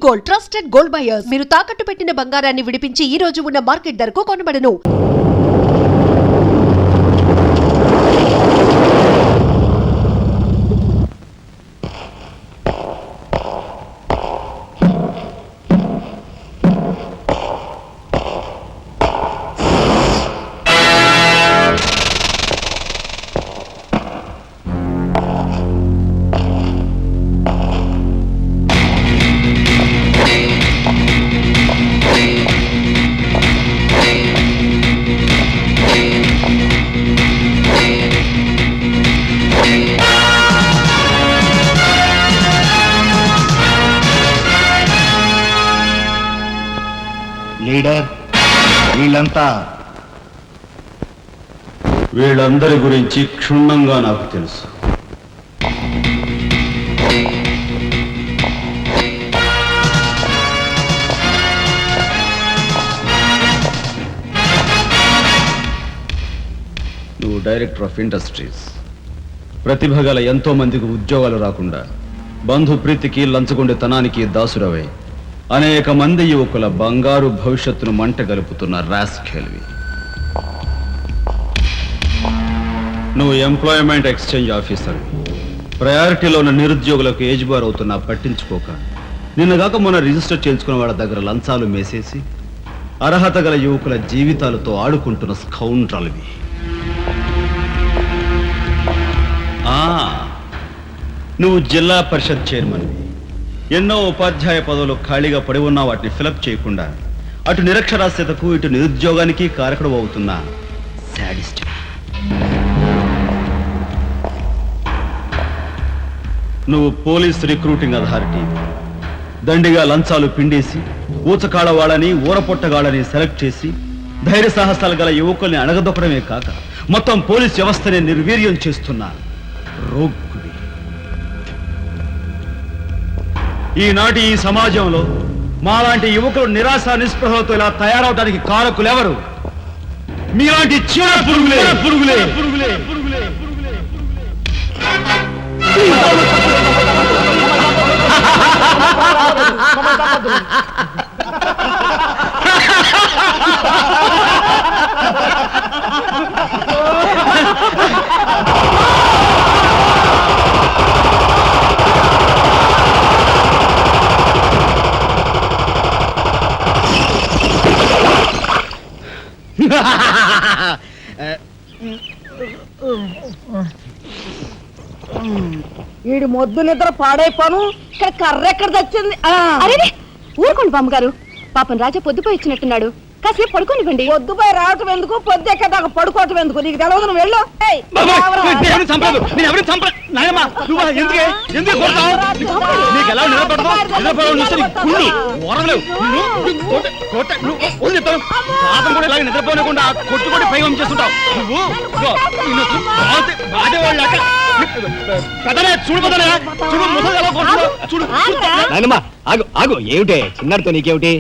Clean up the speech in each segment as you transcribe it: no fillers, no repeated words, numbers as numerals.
Gold, trusted gold buyers. మీరు తాకట్టు పెట్టిన బంగారాన్ని విడిపించి ఈ రోజు ఉన్న మార్కెట్ ధరకు కొనబడను. లీడర్, వీళ్ళందరి గురించి క్షుణ్ణంగా నాకు తెలుసు. నువ్వు డైరెక్టర్ ఆఫ్ ఇండస్ట్రీస్. ప్రతిభ గల ఎంతో మందికి ఉద్యోగాలు రాకుండా బంధు ప్రీతికి లంచగొండితనానికి దాసురవై అనేక మంది యువకుల బంగారు భవిష్యత్తును మంట గలుపుతున్న రాస్కెల్వి. నువ్వు ఎంప్లాయ్మెంట్ ఎక్స్చేంజ్ ఆఫీసర్. ప్రయారిటీలో ఉన్న నిరుద్యోగులకు ఏజ్ బార్ అవుతున్నా పట్టించుకోక నిన్నగాక మొన్న రిజిస్టర్ చేయించుకున్న వాళ్ళ దగ్గర లంచాలు మేసేసి అర్హత గల యువకుల జీవితాలతో ఆడుకుంటున్న స్కౌండ్రల్వి. నువ్వు జిల్లా పరిషత్ చైర్మన్వి. ఎన్నో ఉపాధ్యాయ పదవులు ఖాళీగా పడి ఉన్నా వాటిని ఫిలప్ చేయకుండా అటు నిరక్షరాస్యతకు ఇటు నిరుద్యోగానికి కారకుడు అవుతున్న శాడిస్ట్. నువ్వు పోలీస్ రిక్రూటింగ్ అథారిటీ. దండిగా లంచాలు పిండేసి ఊచకాడ వాళ్ళని ఊరపొట్టగాళ్ళని సెలెక్ట్ చేసి ధైర్య సాహసాలు గల యువకుల్ని అణగదొక్కడమే కాక మొత్తం పోలీస్ వ్యవస్థని నిర్వీర్యం చేస్తున్న రోగ్గువి. ఈనాటి ఈ సమాజంలో మాలాంటి యువకులు నిరాశ నిస్పృహలతో ఇలా తయారవడానికి కారకులు ఎవరు? మీలాంటి చీడ పురుగులే పురుగులే పురుగులే పురుగులే పురుగులే. వీడి మొద్దు నిద్ర పాడైపోను. ఇక్కడ కర్ర ఎక్కడ తెచ్చింది? అరే ఊరుకోండి బామ్మగారు, పాపం రాజా పొద్దుపోయి ఇచ్చినట్టున్నాడు, కాసేపు పడుకోనివ్వండి. పొద్దుపై రావటం ఎందుకు, పొద్దు ఎక్కదాకా పడుకోవటం ఎందుకు? నీకు తెలవదు, నువ్వు వెళ్ళు. నిద్రపోనకుండా కొట్టుకొని పైవం చేస్తుంటావు ఏమిటే చిన్నారితో నీకేమిటి?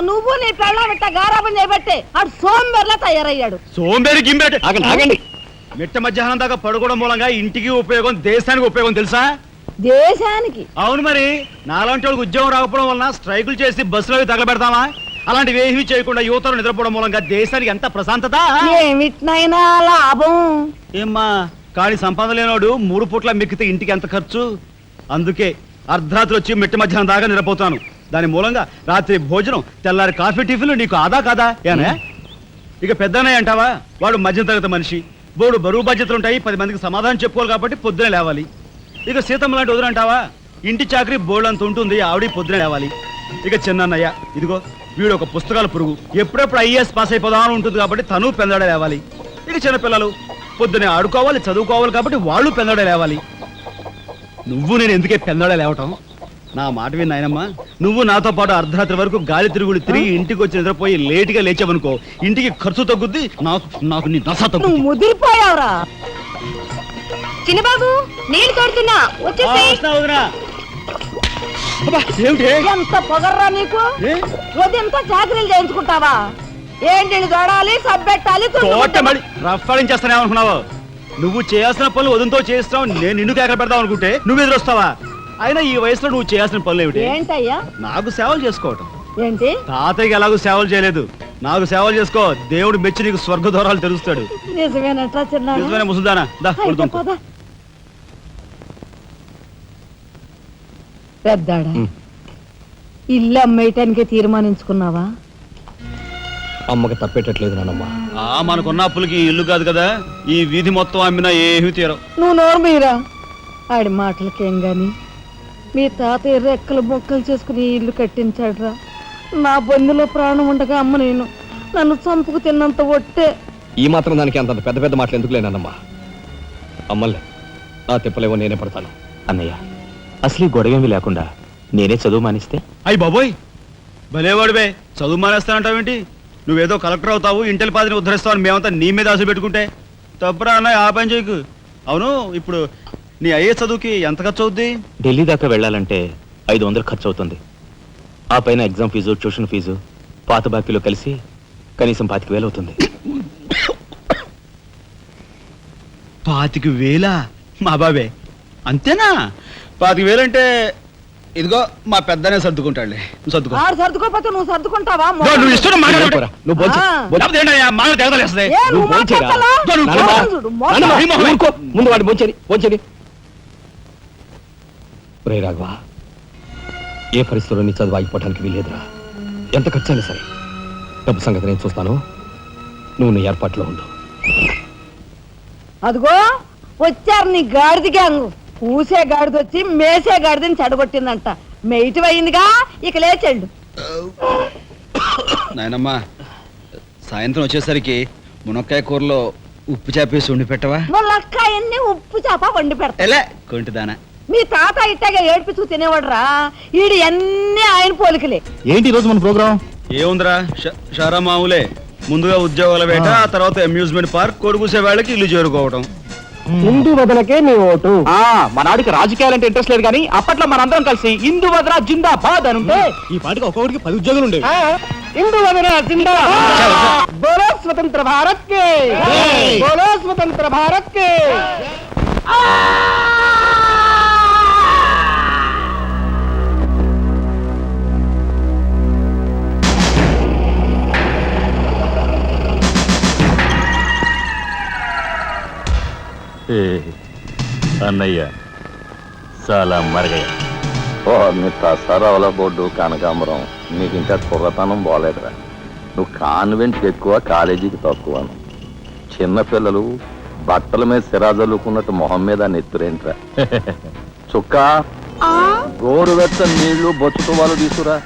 నువ్వు నీ పెళ్ళ పెట్ట గారాబం చేయబట్టే ఆడు సోంబేర్లా తయారయ్యాడు. సోంబేరి గింబేట ఆగండి. మిట్ట మధ్యాహ్నం దాకా పడుకోవడం మూలంగా ఇంటికి ఉపయోగం, దేశానికి ఉపయోగం తెలుసా? దేశానికి? అవును మరి. నాలాంటి వాళ్ళకి ఉద్యోగం రాకపోవడం వలన స్ట్రైకులు చేసి బస్సులో తగలబెడతామా? అలాంటివి ఏమీ చేయకుండా యువతలు నిద్రపోవడం మూలంగా దేశానికి ఎంత ప్రశాంతత. ఏమిటినైనా లాభం. ఏమ్మా, కానీ సంపాదన లేనోడు 3 పూట్ల మిక్కితే ఇంటికి ఎంత ఖర్చు? అందుకే అర్ధరాత్రి వచ్చి మిట్ట మధ్యాహ్నం దాకా నిద్రపోతాను. దాని మూలంగా రాత్రి భోజనం, తెల్లారి కాఫీ, టిఫిన్లు నీకు ఆదా కాదా? ఏనే ఇక పెద్దనే అంటావా? వాడు మధ్యతరగతి మనిషి, బోడు బరువు బాధ్యతలు ఉంటాయి, 10 మందికి సమాధానం చెప్పుకోవాలి కాబట్టి పొద్దునే లేవాలి. ఇక సీతమ్మ లాంటి వదులంటావా? ఇంటి చాకరీ బోర్డు అంత ఉంటుంది, ఆవిడ పొద్దునే లేవాలి. ఇక చిన్నయ్య ఇదిగో వీడు ఒక పుస్తకాల పురుగు, ఎప్పుడెప్పుడు ఐఏఎస్ పాస్ అయిపోదామని ఉంటుంది కాబట్టి తను పెందడే లేవాలి. ఇక చిన్నపిల్లలు పొద్దునే ఆడుకోవాలి, చదువుకోవాలి కాబట్టి వాళ్ళు పెందడే లేవాలి. నువ్వు నేను ఎందుకే పెందడే లేవటం? నా మాట విన్నాయనమ్మా, నువ్వు నాతో పాటు అర్ధరాత్రి వరకు గాలి తిరుగుడు తిరిగి ఇంటికి వచ్చి నిద్రపోయి లేటుగా లేచావనుకో, ఇంటికి ఖర్చు తగ్గుద్ది, నాకు నీ నస తగ్గుద్ది. ముదిరిపోయావురా. చిన్నబాబు నీళ్ళు తోడుతున్నా, ఎంత పొగర్రా నీకు? ఉదయంతో చాకరీలు చేయించుకుంటావా? ఏంటి తోడాలి, సబ్బెట్టాలి, రఫాడించేస్తానేమనుకున్నావు? నువ్వు చేయాల్సిన పనులు వదంతో చేస్తావు, నేను నిన్ను కేకలు పెడతావు అనుకుంటే నువ్వు ఎదురొస్తావా? అయినా ఈ వయసులో నువ్వు చేయాల్సిన పనులు ఏమిటి? ఏంటయ్యా? నాకు సేవలు చేసుకోవటం. ఏంటి? తాతయ్యకి ఎలాగో సేవలు చేయలేదు, నాకు సేవలు చేసుకో. దేవుడు మెచ్చి నీకు స్వర్గ దూరాలు తెరుస్తాడు. నిజమేనట్రా చిన్న నిజమైన ముసుదానా, దా కొడుతాం. పెద్దాడా, ఇల్లు అమ్మేయటానికి తీర్మానించుకున్నావా? అమ్మకి తప్పేటట్లేదు నానమ్మ. మనకున్న అప్పులకి ఈ ఇల్లు కాదు కదా, ఈ వీధి మొత్తం అమ్మినా ఏమీ తీరం. నువ్వు నోరు మీరా, ఆడి మాటలకేం గాని మీ తాతయ్య రెక్కలు బొక్కలు చేసుకుని ఈ ఇల్లు కట్టించాడురా. నా బొందులో ప్రాణం ఉండగా అమ్మ నేను నన్ను చంపుకు తిన్నంత ఒట్టే. ఈ మాత్రం దానికి అంత పెద్ద పెద్ద మాటలు ఎందుకు లేనమ్మా? అమ్మలే, ఆ తిప్పలేవో నేనే పడతాను. అన్నయ్య, అసలు ఈ గొడవేమీ లేకుండా నేనే చదువు మానిస్తే? అయ్యి బాబోయ్, భలేవాడివే, చదువు మానేస్తానంటావేంటి? నువ్వేదో కలెక్టర్ అవుతావు, ఇంటెల్ పాదిని ఉద్ధరిస్తావు అని మేమంతా నీ మీద ఆశ పెట్టుకుంటే తప్పురా అన్న. ఆ పని చేయకు. అవును, ఇప్పుడు నీ అయ్యే చదువుకి ఎంత ఖర్చు అవుద్ది? ఢిల్లీ దాకా వెళ్ళాలంటే 500 ఖర్చు అవుతుంది. ఆ పైన ఎగ్జామ్ ఫీజు, ట్యూషన్ ఫీజు, పాత బాకీలో కలిసి కనీసం 25,000 అవుతుంది. 25,000? మా బాబే అంతేనా? 25,000 అంటే ఇదిగో మా పెద్దనే సర్దుకుంటాడులే. నువ్వు సర్దుకో. ఆడు సర్దుకోపోతే నువ్వు సర్దుకుంటావా? నువ్వు ఇష్టం మాట్లాడరా. నువ్వు భోంచే. ఏ, నువ్వు మాట్లాడతావా? చూడు, మోసం. ముందు వాడి భోంచేది. రే రాఘవ, ఏ పరిస్థితుల్లో నీ చదువు ఆగిపోవడానికి వీల్లేదురా. ఎంత ఖర్చైనా సరే డబ్బు సంగతి నేను చూస్తాను. నువ్వు నీ ఏర్పాట్లో ఉండు. అదిగో వచ్చారు నీ గాడిద గ్యాంగ్. పూసే గాడిద వచ్చి మేసే గాడిదని చెడగొట్టిందంట. మెయిటివ్ అయిందిగా, ఇక లేచండు. నాయనమ్మా, సాయంత్రం వచ్చేసరికి మునక్కాయ కూరలో ఉప్పు చేపేసి ఉండి పెట్టవా? ములక్కాయన్ని ఉప్పు చేప వండి పెడతా. ఎలా కొంటిదానా? మీ తాత ఇట్టగా ఏడ్పిస్తూ తినేవాడురా. ఈడు అన్ని ఆయన పోలికలే. ఏంటి ఈ రోజు మన ప్రోగ్రామ్? ఏముందిరా, షారా మామూలే. ముందుగా ఉద్యోగాల వేట, ఆ తర్వాత అమ్యూజ్మెంట్ పార్క్, కొడుకుసే వాళ్ళకి ఇల్లు చేరుకోవడం. హిందూ వదలకే నీ ఓటు. మన ఆడికి రాజకీయాలంటే ఇంట్రెస్ట్ లేదు, కానీ అప్పట్లో మనందరం కలిసి హిందూ వదల జిందాబాద్ అని ఉంటే ఈ పాటికి ఒక్కొక్కడికి 10 ఉద్యోగాలు ఉండేవి. హిందూ వదన జిందాబాద్. బోలో స్వతంత్ర భారత్ కే, బోలో స్వతంత్ర భారత్ కే. అన్నయ్య చాలా మరగయ్య. ఓ మీ తసారావుల బోర్డు కనకాంబరం, నీకు ఇంకా కుర్రతనం పోలేదురా. నువ్వు కాన్వెంట్కి ఎక్కువ, కాలేజీకి తక్కువను. చిన్నపిల్లలు బట్టల మీద సిరాజల్లుకున్నట్టు మొహం మీద నెత్తురేంట్రా. చుక్క గోరువెచ్చని నీళ్లు బొచ్చుతో వాళ్ళు తీసుకురా.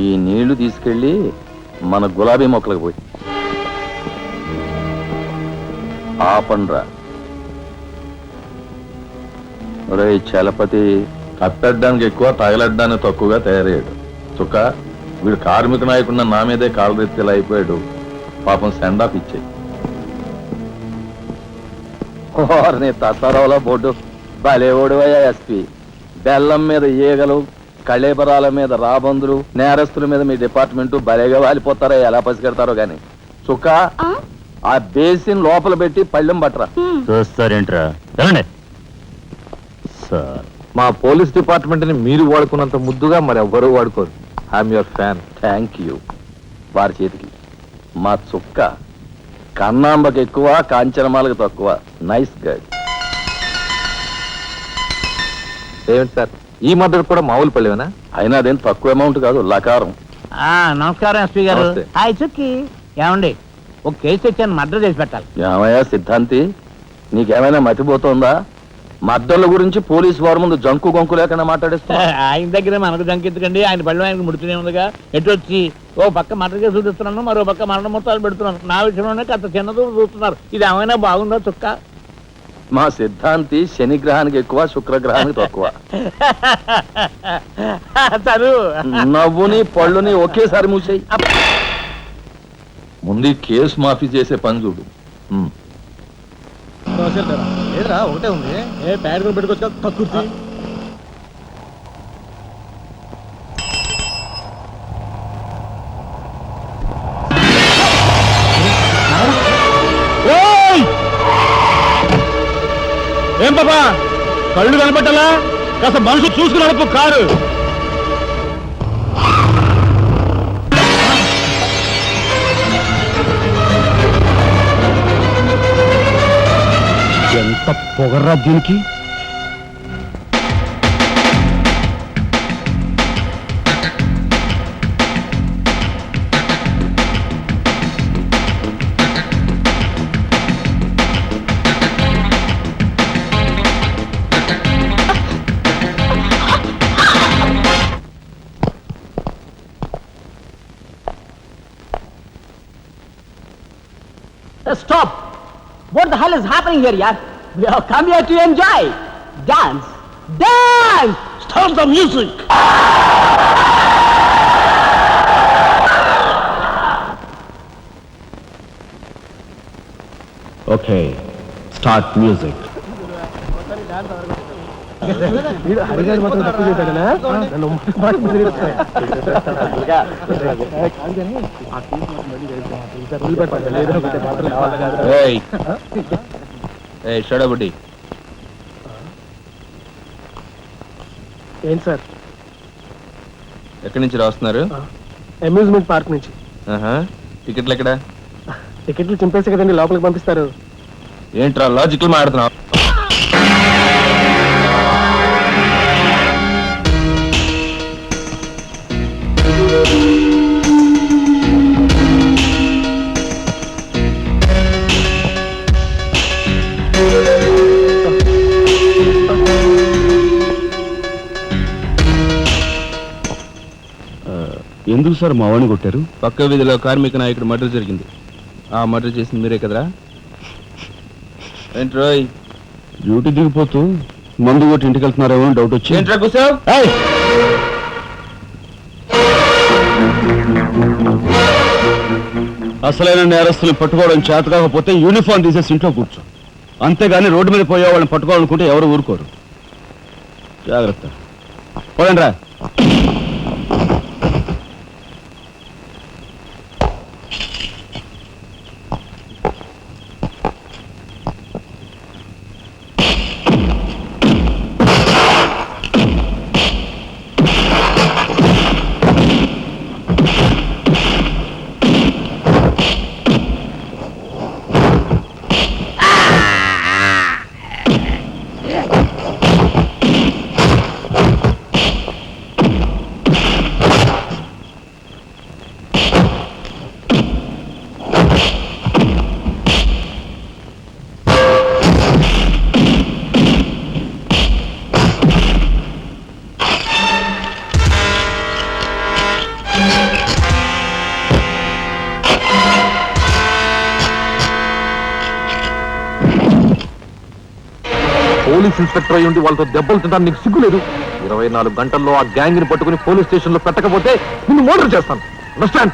ఈ నీళ్లు తీసుకెళ్ళి మన గులాబీ మొక్కలకు పోయి ఆపండ్రా. రే చలపతి, కప్పెట్టడానికి ఎక్కువ, తగలడ్డానికి తక్కువగా తయారయ్యాడు. చుక్క, వీడు కార్మిక నాయకుడిన నా మీదే కాలరెత్తిలా అయిపోయాడు. పాపం సెండ్ ఆఫ్ ఇచ్చేయి. నీ తసారావుల బోర్డు భలేవాడువయ్యా ఎస్పీ. బెల్లం మీద ఈగలు, కళేబరాల మీద రాబందులు, నేరస్తుల మీద మీ డిపార్ట్మెంట్ భలేగా వాలిపోతారో, ఎలా పసిగడతారో గాని. చుక్క, ఆ బేసిన్ లోపల పెట్టి పళ్ళెం పట్టరా. చూస్తారేంట్రా? సార్, మా పోలీస్ డిపార్ట్మెంట్ ని మీరు వాడుకున్నంత ముద్దుగా మరి ఎవ్వరూ వాడుకోరు. I'm your fan. Thank you. వారి చేతికి మా చుక్క కన్నాంబకి ఎక్కువ, కాంచనమాలకు తక్కువ. Nice guide. ఏమిటి సార్, ఈ మద్దతు కూడా మామూలు పళ్ళేనా? అయినా అదేం తక్కువ అమౌంట్ కాదు, లకారం. నమస్కారం ఎస్పీ గారు. నమస్తే. హాయ్ చుక్కి. ఏమండి, ఒక కేసు తెచ్చాను, మర్డర్ చేసి పెట్టాలి. ఏమయ్యా సిద్ధాంతి, నీకేమైనా మతిపోతుందా? మద్దళ్ళ గురించి పోలీసు వారి ముందు జంకు గొంకు లేకుండా మాట్లాడేస్తా. ఆయన దగ్గర మనకు జంకెత్తుకండి, ఆయన పళ్ళు ఆయనకు ముడుతూనే ఉందిగా. ఎటు వచ్చి ఓ పక్క మర్డర్ కేసు చూపిస్తున్నాను, మరో పక్క మరణ మొత్తాలు పెడుతున్నాను. నా విషయంలోనే అంత చిన్నదో చూస్తున్నారు. ఇది ఏమైనా బాగుందా చుక్క? మా సిద్ధాంతి శనిగ్రహానికి ఎక్కువ, శుక్రగ్రహానికి తక్కువ. చదువు నవ్వుని పళ్ళుని ఒకేసారి మూసేయి. ముందు కేసు మాఫీ చేసే పని చూడు. ఒకటే ఉంది, ఏ ప్యాడ్ పెట్టుకోవచ్చు తక్కువ. ఏం పాపా కళ్ళు కనపట్టాలా? కాస్త మనసు చూసుకుని నడుపు కారు. ఎంత పొగర్రా దీనికి. Stop! What the hell is happening here, yaar? We have come here to enjoy. Dance! Dance! Stop the music! Okay, start music. షడబుడ్డి ఏంటి సార్? ఎక్కడి నుంచి రాస్తున్నారు? అమ్యూజ్మెంట్ పార్క్ నుంచి. టికెట్లు ఎక్కడ? టికెట్లు చింపేసి కదండి లోపలికి పంపిస్తారు. ఏంట్రా లాజికల్ మాట్లాడుతున్నావు? ఎందుకు సార్ మా వాడిని కొట్టారు? పక్క వీధిలో కార్మిక నాయకుడు మర్డర్ జరిగింది. ఆ మర్డర్ చేసింది మీరే కదరా? ఏంట్రోయ్ డ్యూటీ దిగిపోతూ మందు కొట్టి ఇంటికి వెళ్తున్నారేమో డౌట్ వచ్చి. ఏంట్రా కూర్చోవ్? అసలైన నేరస్తులు పట్టుకోవడం చేత కాకపోతే యూనిఫామ్ తీసేసి ఇంట్లో కూర్చో. అంతేగాని రోడ్డు మీద పోయే వాళ్ళని పట్టుకోవాలనుకుంటే ఎవరు ఊరుకోరు. జాగ్రత్త. పోయండి రా. పోలీస్ ఇన్స్పెక్టర్ అయి ఉండి వాళ్ళతో దెబ్బలు తింటాను నీకు సిగ్గులేదు? 24 గంటల్లో ఆ గ్యాంగ్ ని పట్టుకుని పోలీస్ స్టేషన్ లో పెట్టకపోతే నిన్ను మర్డర్ చేస్తాను. అండర్స్టాండ్?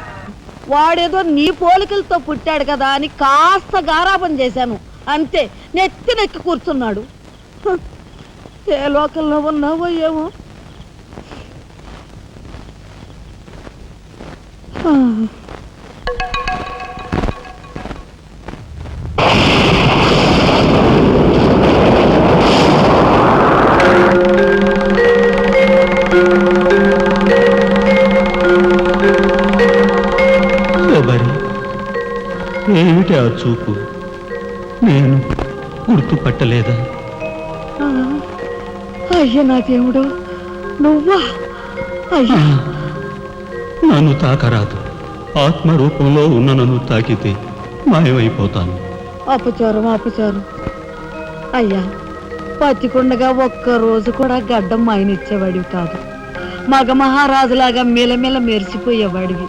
వాడేదో నీ పోలికలతో పుట్టాడు కదా అని కాస్త గారాబం చేశాను అంతే. నెత్తి కూర్చున్నాడు. ఏ లోకల్లో ఉన్నావో ఏమో. ఏమిటి ఆ చూపు? నేను గుర్తుపట్టలేదా? అయ్యా నా దేవుడు, నువ్వా? అయ్యా నన్ను తాకరాదు. ఆత్మరూపంలో ఉన్న నన్ను తాకితే మాయమైపోతాను. అపచారం అపచారం. అయ్యా పచ్చికుండగా ఒక్క రోజు కూడా గడ్డం మాయనిచ్చేవాడివి కాదు. మగ మహారాజులాగా మెలమెల మెరిసిపోయేవాడివి.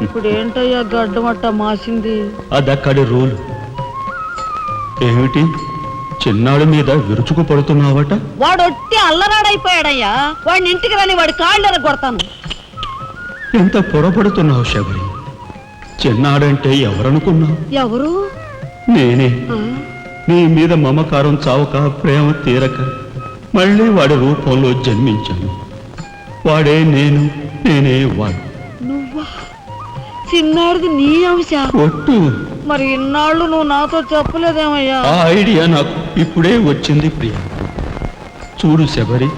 ఇప్పుడు ఏంటయ్యా గడ్డం అట్ట మాసింది? అదక్కడి రూలు. ఏమిటి చిన్నాడు మీద విరుచుకు పడుతున్నావట? వాడు ఒట్టి అల్లరాడైపోయాడయ్యా. వాడిని ఇంటికి రాని వాడి కాళ్ళెర కొడతాను. ఎంత పొరపడుతున్నావు శబరి? చిన్నాడంటే ఎవరనుకున్నావు? ఎవరు? నేనే. నీ మీద మమకారం చావక, ప్రేమ తీరక మళ్ళీ వాడి రూపంలో జన్మించాను. వాడే నేను, నేనే వాడు. నువ్వా? చిన్నాడిది నీ అంశ. ఒట్టు మరి ఇన్నాళ్ళు నువ్వు నాతో చెప్పలేదేమయ్యా? ఆ ఐడియా నాకు ఇప్పుడే వచ్చింది ప్రియ. చూడు శబరి,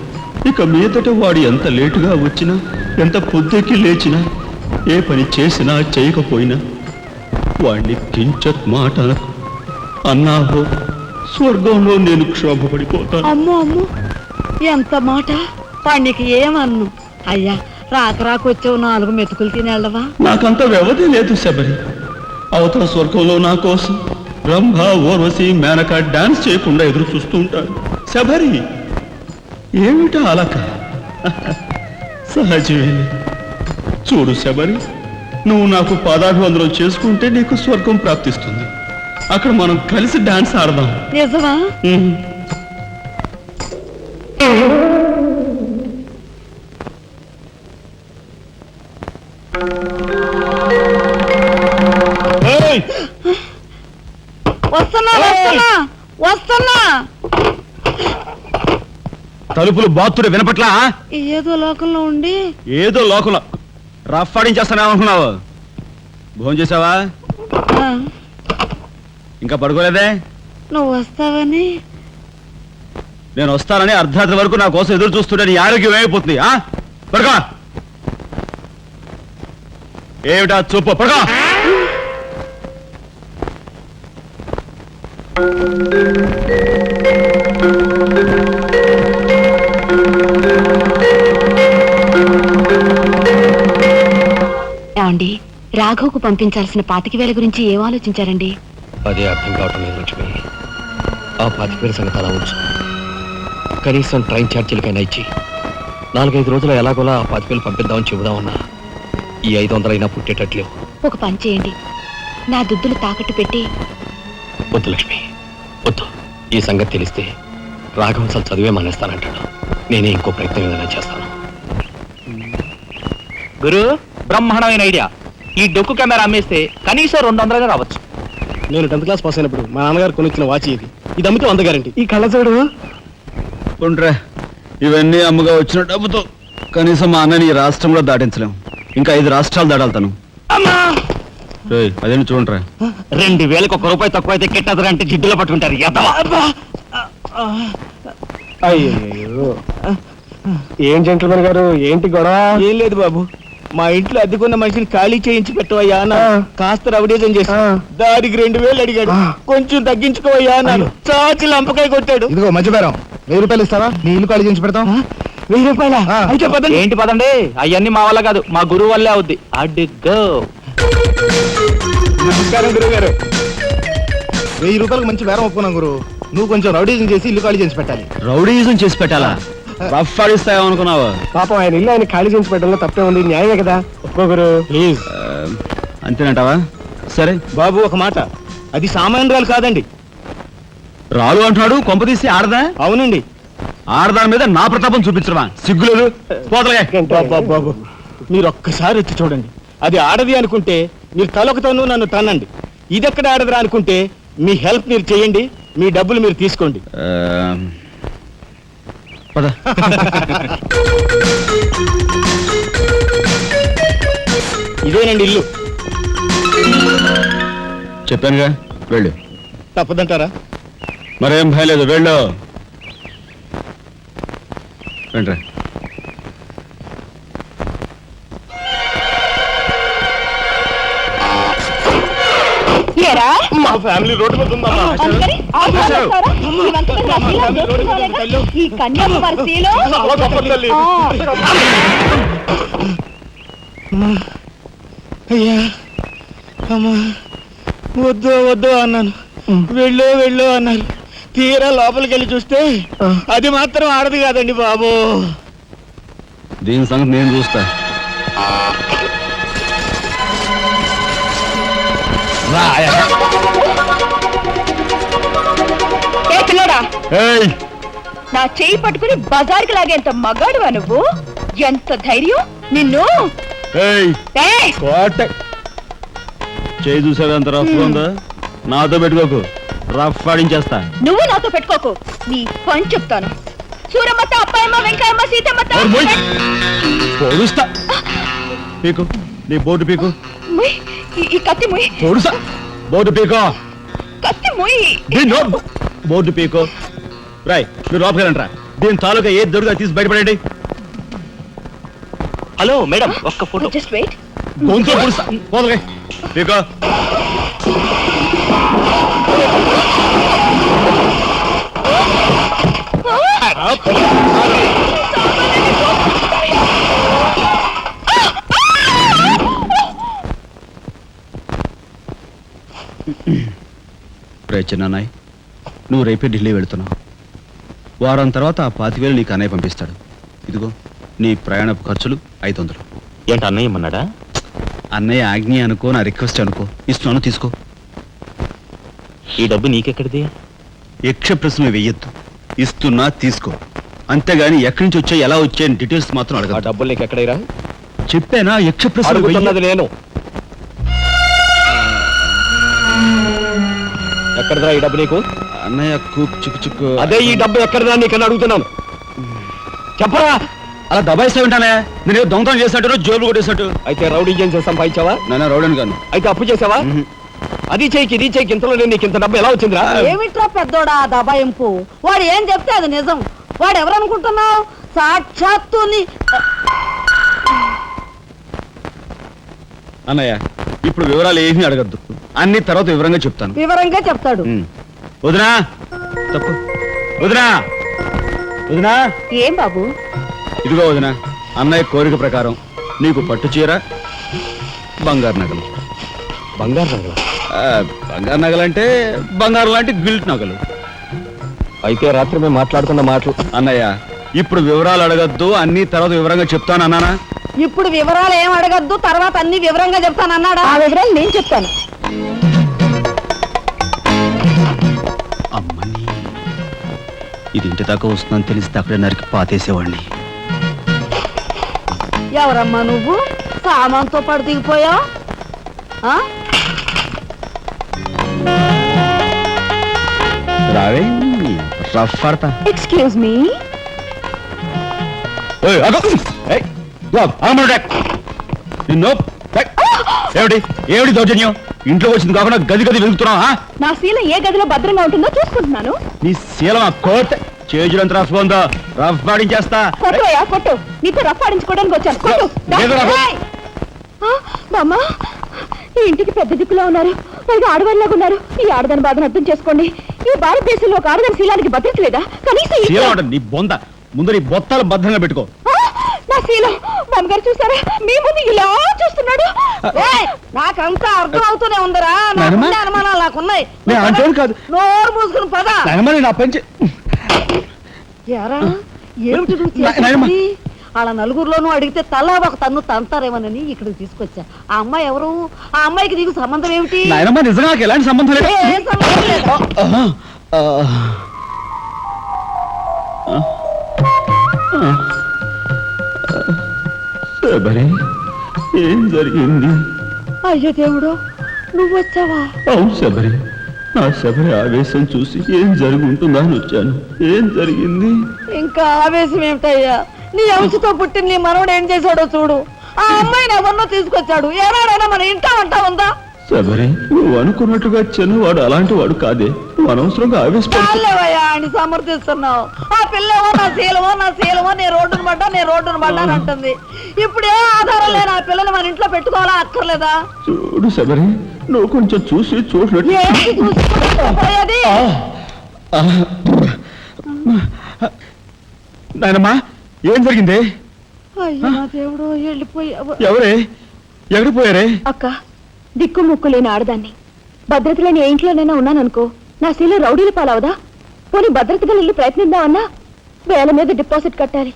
ఇక మీదట వాడు ఎంత లేటుగా వచ్చినా, ఎంత పొద్దుకి లేచినా, ఏ పని చేసినా చేయకపోయినా వాడిని కించత్ మాట అనకు. అన్నాహో స్వర్గంలో నేను క్షోభపడిపోతాను. అమ్మో అమ్మో, ఎంత మాట! వాడికి ఏమన్ను? అయ్యా, రాకొచ్చావు 4 మెతుకులు తినేళ్ళవా? నాకంత వ్యవధి లేదు శబరి. అవతల స్వర్గంలో నా కోసం రంభ, ఓర్వశి, మేనక డాన్స్ చేయకుండా ఎదురు చూస్తూ ఉంటారు. శబరి, ఏమిటా అలక? సహజమే. చూడు శబరి, నువ్వు నాకు పాదాభివందనం చేసుకుంటే నీకు స్వర్గం ప్రాప్తిస్తుంది. అక్కడ మనం కలిసి డాన్స్ ఆడదాం. నిజమా? వస్తున్నా వస్తున్నా వస్తున్నా. తలుపులు బాత్తుడు వినపట్లా? ఏదో లోకంలో ఉండి ఏదో లోకంలో రఫ్ ఆడించేస్తానేమనుకున్నావు? భోజనం చేసావా? ఆ, ఇంకా పడుకోలేదే? నువ్వు వస్తావని. నేను వస్తానని అర్ధరాత్రి వరకు నా కోసం ఎదురు చూస్తుంటే నీ ఆరోగ్యం ఏమైపోతుంది? పడుకో. ఏమిటా చూపు? పడుకో. ఏమండి, రాఘవ్కు పంపించాల్సిన 25,000 గురించి ఏం ఆలోచించారండి? అదే అర్థం కావటం లేదు లక్ష్మి. ఆ 25,000 సంగతి అలా ఉంచు. కనీసం ట్రైన్ ఛార్జీలకైనా ఇచ్చి 4-5 రోజులు ఎలాగోలా ఆ 25,000 పంపిద్దామని చెబుదామన్నా ఈ 500 అయినా పుట్టేటట్లేవు. ఒక పని చేయండి, నా దుద్దులు తాకట్టు పెట్టి. వద్దు లక్ష్మి, వద్దు. ఈ సంగతి తెలిస్తే రాఘవం అసలు చదివే మానేస్తానంటాడు. నేనే ఇంకో ప్రయత్నం ఏదైనా చేస్తాను. గురు, బ్రహ్మాండమైన ఐడియా. ఈ డొక్కు కెమెరా అమ్మేస్తే కనీసం 200 రావచ్చు. నేను 10th క్లాస్ పాస్ అయినప్పుడు మా నాన్నగారు కొనిచ్చిన వాచ్ ఇది. ఇది అమ్మితే 100 గ్యారెంటీ. ఈ కళ్ళజోడు ఉండ్రా, ఇవన్నీ అమ్మగా వచ్చిన డబ్బుతో కనీసం మా అన్నని ఈ రాష్ట్రంలో దాటించలేం. ఇంకా 5 రాష్ట్రాలు దాడాలతాను. అదేంటి చూడరా, 2,000కి 1 రూపాయి తక్కువ అయితే కెట్టదురంటే జిడ్డులో పట్టుకుంటారు. అయ్యో, ఏం జెంట్లమన్ గారు, ఏంటి గొడవ? ఏం లేదు బాబు, మా ఇంట్లో అద్దెకున్న మనిషిని ఖాళీ చేయించి పెట్టవయ్యా అన్న. కాస్త రవిడేజం చేసి దానికి 2,000 అడిగాడు. కొంచెం తగ్గించుకోవయ్యా అన్నాను. చాచి లంపకాయ కొట్టాడు. ఇదిగో మధ్యపేరం, 1000 రూపాయలు ఇస్తావా? నీ ఇల్లు ఖాళీ చేయించి పెడతాం. 1000 రూపాయల? అయితే పదండి. ఏంటి పదండి, అవన్నీ మా వల్ల కాదు, మా గురువు వల్లే అవుద్ది. అడ్డుగో. నమస్కారం గురువు గారు. 1000 రూపాయలకు మంచి బేరం ఒప్పుకున్నాం గురు. నువ్వు కొంచెం రౌడీజం చేసి ఇల్లు ఖాళీ చేసి పెట్టాలి. రౌడీజం చేసి పెట్టాలా? రఫ్ ఆడిస్తాయేమనుకున్నావా? పాపం ఆయన ఇల్లు ఆయన ఖాళీ చేసి పెట్టడంలో తప్పే ఉంది. న్యాయమే కదా. ఒప్పుకో గురు, ప్లీజ్. అంతేనంటావా? సరే బాబు, ఒక మాట, అది సామాన్యురాలు కాదండి. రాలు అంటున్నాడు. కొంపదీసి ఆడదా? అవునండి. ఆడదాని మీద నా ప్రతాపం చూపించడమా? సిగ్గులేదు. పోతలే. బాబు, మీరు ఒక్కసారి వచ్చి చూడండి. అది ఆడది అనుకుంటే మీరు తలొకతోనూ నన్ను తన్నండి. ఇదెక్కడ ఆడదురా అనుకుంటే మీ హెల్ప్ మీరు చేయండి, మీ డబ్బులు మీరు తీసుకోండి. పద. ఇదేనండి ఇల్లు. చెప్పానుగా, వెళ్ళు. తప్పదంటారా? మరేం భయం లేదు, వెళ్ళు. రండి. మా ఫ్యామిలీ రోడ్డు మీద ఉందమ్మా. ఈ కన్యాకుమారి స్త్రీలో చాలా గొప్ప తల్లి. అయ్యా, అమ్మా, వద్దు వద్దు అన్నాను. వెళ్ళు అన్నారు. తీరా లోపలికి వెళ్ళి చూస్తే అది మాత్రం ఆడదు కాదండి బాబు. దీని సంగతి నేను చూస్తా. నా చెయ్యి పట్టుకుని బజార్కి లాగేంత మగాడువా నువ్వు? ఎంత ధైర్యం నిన్ను! చేయి చూసావు ఎంత రఫ్ ఉందా? నాతో పెట్టుకోకు, రఫ్ ఆడించేస్తా. నువ్వు నాతో పెట్టుకోకు, నీ పని చెప్తాను. సూరమ్మత, అప్పాయమ్మ, వెంకాయమ్మ, సీతమ్మత. పీకు, నీ బోటు పీకు. ముయ్, ఈ కత్తి ముయ్, పొడుసా బోర్డు పీకో కత్తి ముయ్. దీన్ని బోర్డు పీకో రాయ్ మీరు లోపకెళ్ళంట్రా దీని తాలూకా ఏ దొరుకుతా తీసి బయటపడండి హలో మేడం ఒక్క ఫోటో. Just wait. గొంతు పొడుసా పోదలే పీకో చిన్నాయ్ నువ్వు రేపే ఢిల్లీ వెళుతున్నావు. వారం తర్వాత ఆ 5,000 నీకు అన్నయ్య పంపిస్తాడు. ఇదిగో నీ ప్రయాణపు ఖర్చులు 500. ఏంటి అన్నయ్య ఏమన్నాడా? అన్నయ్య ఆజ్ఞ అనుకో, నా రిక్వెస్ట్ అనుకో. ఇస్తున్నాను తీసుకో. ఈ డబ్బు నీకెక్కడిది? యక్ష ప్రశ్న వెయ్యొద్దు. ఇస్తున్నా తీసుకో. అంతేగాని ఎక్కడి నుంచి వచ్చాయి ఎలా వచ్చాయని డీటెయిల్స్ మాత్రం అడగ. డబ్బులు నీకు ఎక్కడైరా? చెప్పానా యక్ష ప్రశ్న అడుగుతున్నది నేను. ఎక్కడదా ఈ డబ్బు నీకు? అన్నయ్య చిక్కు చిక్కు. అదే ఈ డబ్బు ఎక్కడదా నీకని అడుగుతున్నాను. చెప్పరా. అలా దబాయిస్తా ఉంటానే. నేను దొంగతనం చేసినట్టు జోబులు కొట్టేసినట్టు. అయితే రౌడీ చేసి సంపాదించావా? నాన్న రౌడీని కాను. అయితే అప్పు చేసావా? అది చేయికి ఇది చేయికి ఇంతలో నేను నీకు ఇంత డబ్బు ఎలా వచ్చిందిరా? ఏమిట్రా పెద్దోడా దబాయింపు? వాడు ఏం చెప్తే అది నిజం. వాడు ఎవరనుకుంటున్నావు? సాక్షాత్తు అన్నయ్య ఇప్పుడు వివరాలు ఏమీ అడగద్దు. అన్ని తర్వాత వివరంగా చెప్తాను. వివరంగా చెప్తాడు. వదినా తప్పు. వదినా వదినా. ఏం బాబు? ఇదిగో వదినా, అన్నయ్య కోరిక ప్రకారం నీకు పట్టు చీర, బంగారు నగలు. బంగారు నగలు? బంగారు నగలంటే బంగారు లాంటి గిల్ట్ నగలు. అయితే రాత్రి మేము మాట్లాడుకున్న మాటలు. అన్నయ్య ఇప్పుడు వివరాలు అడగద్దు, అన్ని తర్వాత వివరంగా చెప్తాను అన్నానా? ఇప్పుడు వివరాలు ఏం అడగద్దు, తర్వాత అన్ని వివరంగా చెప్తాను అన్నాడా? ఆ వివరాలు నేను చెప్తాను. అమ్మని ఇది ఇంటి దాకా వస్తుందని తెలిస్తే అక్కడే నరికి పాతేసేవాడిని. ఎవరమ్మా నువ్వు? సామాన్తో పాటు దిగిపోయా? రావే రఫ్ పడతా. Excuse me. ఏమిటి ఏమిటి దౌర్జన్యం? ఇంట్లో వచ్చింది కాకుండా గది గది వెతుకుతున్నావా? నా శీలం ఏ గదిలో భద్రంగా ఉంటుందో చూసుకుంటున్నాను. నీ శీలం ఆ కోట్ చేజులంత రఫ్ ఉందో రఫ్ పాడించేస్తా. కొట్టుయా కొట్టు. నీతో రఫ్ ఆడించుకోవడానికి వచ్చాను. కొట్టు. లేదు రఫ్. బామ్మ ఈ ఇంటికి పెద్ద దిక్కులో ఉన్నారు. పైగా ఆడవాళ్ళగా ఉన్నారు. ఈ ఆడదాని బాధను అర్థం చేసుకోండి. ఈ భారతదేశంలో ఒక ఆడదాని శీలానికి భద్రత లేదా? కనీసం శీలం అంటే నీ బొంద. ముందు నీ బొత్తాలు భద్రంగా పెట్టుకో. నా శీలం బామ్మగారు చూసారా? మీ ముందు ఇలా చూస్తున్నాడు. నాకంతా అర్థం అవుతూనే ఉందరా. అనుమానాలు నాకున్నాయి. కాదు నోరు మూసుకుని పద. నా పంచి ఏమిటి నువ్వు చేసేది? వాళ్ళ నలుగురిలోనూ అడిగితే తలా ఒక తన్ను తంతారేమోనని ఇక్కడికి తీసుకొచ్చా. ఆ అమ్మాయి ఎవరు? ఆ అమ్మాయికి నీకు సంబంధం ఏమిటి? నిజంగా ఎలాంటి సంబంధం లేదు. ఏం సంబంధం లేదు. ఏం జరిగింది? అయ్యో దేవుడు, నువ్వు వచ్చావా? అవును శబరి. నా శబరి ఆవేశం చూసి ఏం జరుగుంటుందా అని వచ్చాను. ఏం జరిగింది? ఇంకా ఆవేశం ఏమిటయ్యా? నీ అంశతో పుట్టిన నీ మనవడు ఏం చేశాడో చూడు. ఆ అమ్మాయిని ఎవరినో తీసుకొచ్చాడు. ఏనాడైనా మన ఇంటా అంటా ఉందా? శబరి, నువ్వు అనుకున్నట్టుగా చిన్నవాడు అలాంటి వాడు కాదే. నువ్వు అనవసరంగా ఆవేశపడలేవయ్యా అని సమర్థిస్తున్నావు. ఆ పిల్లవో నా శీలమో నేను రోడ్డును పడ్డా అంటుంది. ఇప్పుడు ఏ ఆధారం లేని ఆ పిల్లని మన ఇంట్లో పెట్టుకోవాలా అక్కర్లేదా? చూడు శబరి, నువ్వు కొంచెం చూసి చూసినట్టు. నాయనమ్మా ఏం జరిగింది? అయ్యో నా దేవుడు, వెళ్ళిపోయావు. ఎవరే ఎక్కడికి పోయారే? అక్క, దిక్కు ముక్కు లేని ఆడదాన్ని. భద్రత లేని ఏ ఇంట్లోనైనా ఉన్నాననుకో, నా శీల రౌడీల పాలవదా? పోనీ భద్రతగా ఇల్లు ప్రయత్నిద్దామన్నా వేల మీద డిపాజిట్ కట్టాలి.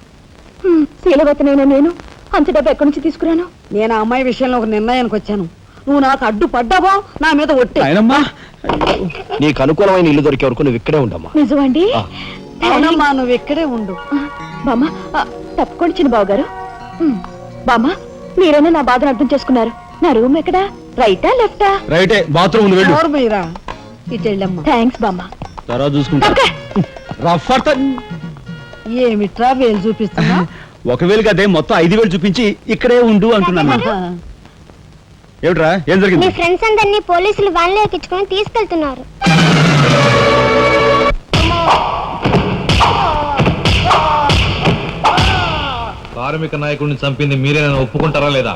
శీలవతనైనా నేను అంత డబ్బు ఎక్కడి నుంచి తీసుకురాను? నేను ఆ అమ్మాయి విషయంలో ఒక నిర్ణయానికి వచ్చాను. నువ్వు నాకు అడ్డు పడ్డావో నా మీద ఒట్టి. నీకు అనుకూలమైన ఇల్లు దొరికే వరకు నువ్వు ఇక్కడే ఉండమ్మా. నిజమండి? అవునమ్మా, నువ్వు ఇక్కడే ఉండు. బామ్మ తప్పుకోండి చిన్న బాబు గారు. బామ్మ, మీరైనా నా బాధను అర్థం చేసుకున్నారు. నా రూమ్ ఎక్కడా? రైటా లెఫ్టా? రైటే. బాత్రూమ్ మీరా ఇటు వెళ్ళమ్మా. థ్యాంక్స్ బామ్మ. తర్వాత చూసుకుంటా. ఏమిట్రా వేలు చూపిస్తున్నా? ఒకవేళ కదే మొత్తం 5,000 చూపించి ఇక్కడే ఉండు అంటున్నాను. ఏమిట్రా ఏం మీ జరిగింది? ఫ్రెండ్స్ అందరినీ పోలీసులు వ్యాన్లో ఎక్కించుకొని తీసుకెళ్తున్నారు. కార్మిక నాయకుడిని చంపింది మీరేనా ఒప్పుకుంటారా లేదా?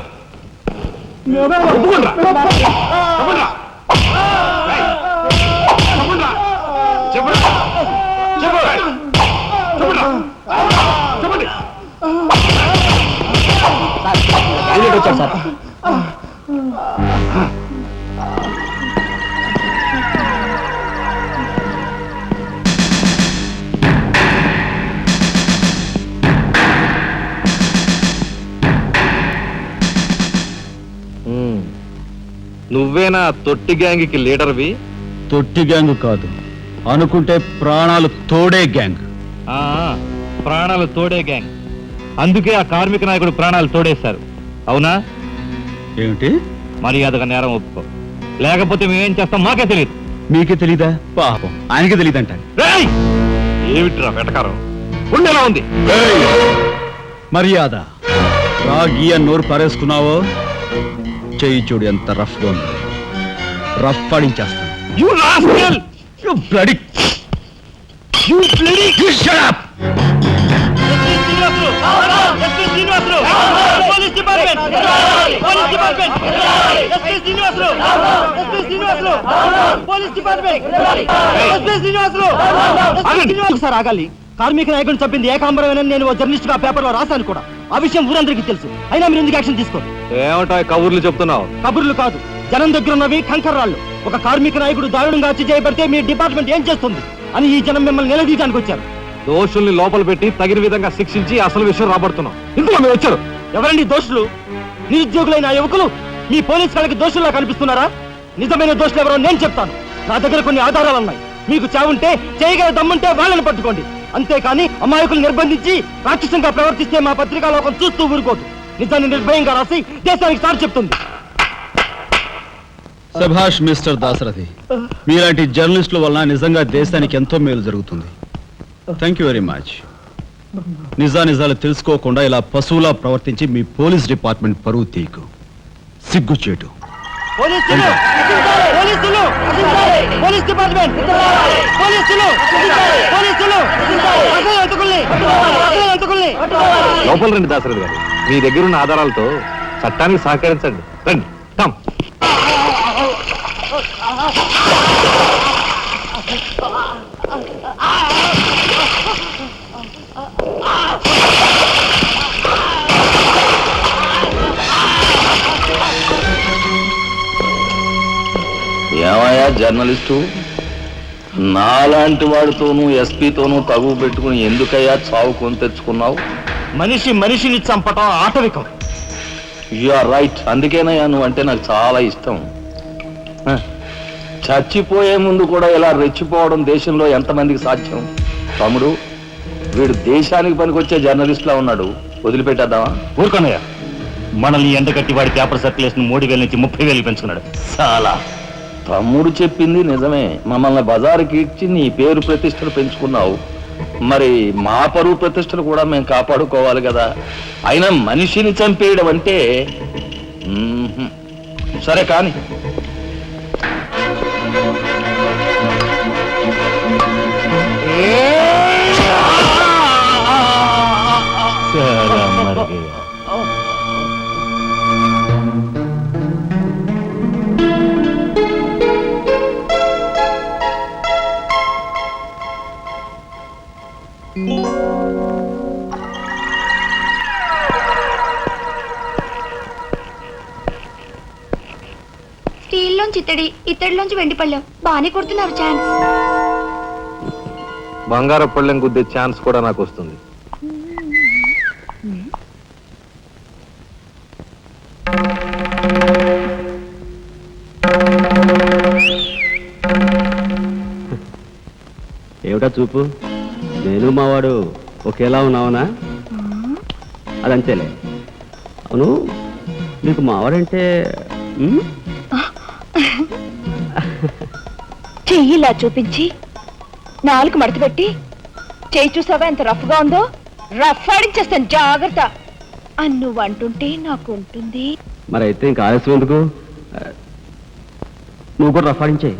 వచ్చారు సార్. నువ్వేనా తొట్టి గ్యాంగ్కి లీడర్వి? తొట్టి గ్యాంగ్ కాదు, అనుకుంటే ప్రాణాలు తోడే గ్యాంగ్. ప్రాణాలు తోడే గ్యాంగ్. అందుకే ఆ కార్మిక నాయకుడు ప్రాణాలు తోడేశారు. అవునా? ఏమిటి? మర్యాదగా నేరం ఒప్పుకో, లేకపోతే మేమేం చేస్తాం మాకే తెలియదు. మీకే తెలీదా? పాపం ఆయనకే తెలియదంట. ఏమిట్రా వెటకారం? ఉండేలా ఉంది. మర్యాద రాగి అని నోరు పారేసుకున్నావో చెయ్యి చూడు ఎంత రఫ్ గా ఉంది. రఫ్ పాడించేస్తాను. You rascal! You bloody... You bloody... You shut up! Sir ఆగాలి. కార్మిక నాయకుడిని చంపింది ఏకాంబరమేనని నేను జర్నలిస్ట్ గా పేపర్ లో రాశాను కూడా. ఆ విషయం ఊరందరికీ తెలుసు. అయినా మీరు ఎందుకు యాక్షన్ తీసుకోరు? ఏమంటా కబుర్లు చెప్తున్నావు? కబుర్లు కాదు, జనం దగ్గర ఉన్నవి కంకర్రాళ్ళు. ఒక కార్మిక నాయకుడు దారుణంగా హత్య చేయబడితే మీ డిపార్ట్మెంట్ ఏం చేస్తుంది అని ఈ జనం మిమ్మల్ని నిలదీయడానికి వచ్చారు. దోషుల్ని లోపల పెట్టి తగిన విధంగా శిక్షించి అసలు విషయం రాబడుతున్నాం. ఇందులో మీరు వచ్చారు. ఎవరండి దోషులు? నిరుద్యోగులైన ఆ యువకులు మీ పోలీస్ వాళ్ళకి దోషుల్లా కనిపిస్తున్నారా? నిజమైన దోషులు ఎవరో నేను చెప్తాను. నా దగ్గర కొన్ని ఆధారాలు ఉన్నాయి. మీకు చావుంటే చేయగల దమ్ముంటే వాళ్ళని పట్టుకోండి. అంతేకాని అమాయకులు నిర్బంధించి రాక్షసంగా ప్రవర్తిస్తే మా పత్రికా లోకం చూస్తూ ఊరుకోదు. నిజాన్ని నిర్భయంగా రాసి దేశానికి సార్ చెప్తుంది. సభాష్ మిస్టర్ దాశరథి, మీలాంటి జర్నలిస్టుల వలన నిజంగా దేశానికి ఎంతో మేలు జరుగుతుంది. Thank you very much. నిజాలు తెలుసుకోకుండా ఇలా పశువులా ప్రవర్తించి మీ పోలీస్ డిపార్ట్మెంట్ పరువు తీయకు. సిగ్గుచేటు. పోలీసులు! పోలీసులు! Police department! పోలీసులు! పోలీసులు! అసలు అంతకుల్ని! అసలు అంతకుల్ని! లోపల రండి దాశరథి గారు. మీ దగ్గరున్న ఆధారాలతో చట్టానికి సహకరించండి. రండి. కమ్. ఏమయ్యా జర్నలిస్టు, నాలాంటి వాడితోనూ ఎస్పీతోనూ తగువ పెట్టుకుని ఎందుకయ్యా చావు కొని తెచ్చుకున్నావు? మనిషిని చంపటం ఆటవికం. You are right. అందుకేనయ్యా నువ్వంటే నాకు చాలా ఇష్టం. చచ్చిపోయే ముందు కూడా ఇలా రెచ్చిపోవడం దేశంలో ఎంతమందికి సాధ్యం? తమ్ముడు, వీడు దేశానికి పనికొచ్చే జర్నలిస్ట్లా ఉన్నాడు. వదిలిపెట్టేద్దామా? ఊరుకోనయ్యా, మనల్ని ఎండగట్టి వాడి పేపర్ సర్క్యులేషన్ 3,000 నుంచి 30,000 పెంచుకున్నాడు. చాలా. తమ్ముడు చెప్పింది నిజమే. మమ్మల్ని బజారుకి ఇచ్చి నీ పేరు ప్రతిష్టలు పెంచుకున్నావు. మరి మా పరువు ప్రతిష్టలు కూడా మేము కాపాడుకోవాలి కదా. అయినా మనిషిని చంపేయడం అంటే సరే కానీ. స్టీల్లోంచి ఇత్తడిలోంచి వెండి పళ్ళెం బాగానే కొడుతున్నారు. ఛాన్స్. బంగారు పళ్ళెం గుద్దే ఛాన్స్ కూడా నాకు వస్తుంది. ఏమిటా చూపు? నేను మావాడు ఒకేలా ఉన్నావునా? అదంతేలే. అవును, నీకు మావాడంటే చెయ్యిలా చూపించి నాలుగు మడత పెట్టి చెయ్యి చూసావా ఎంత రఫ్ గా ఉందో? రఫ్ ఆడించేస్తాను, జాగ్రత్త. నువ్వు అంటుంటే నాకు ఉంటుంది. మరైతే ఇంకా ఆలస్యం ఎందుకు? నువ్వు కూడా రఫాడించే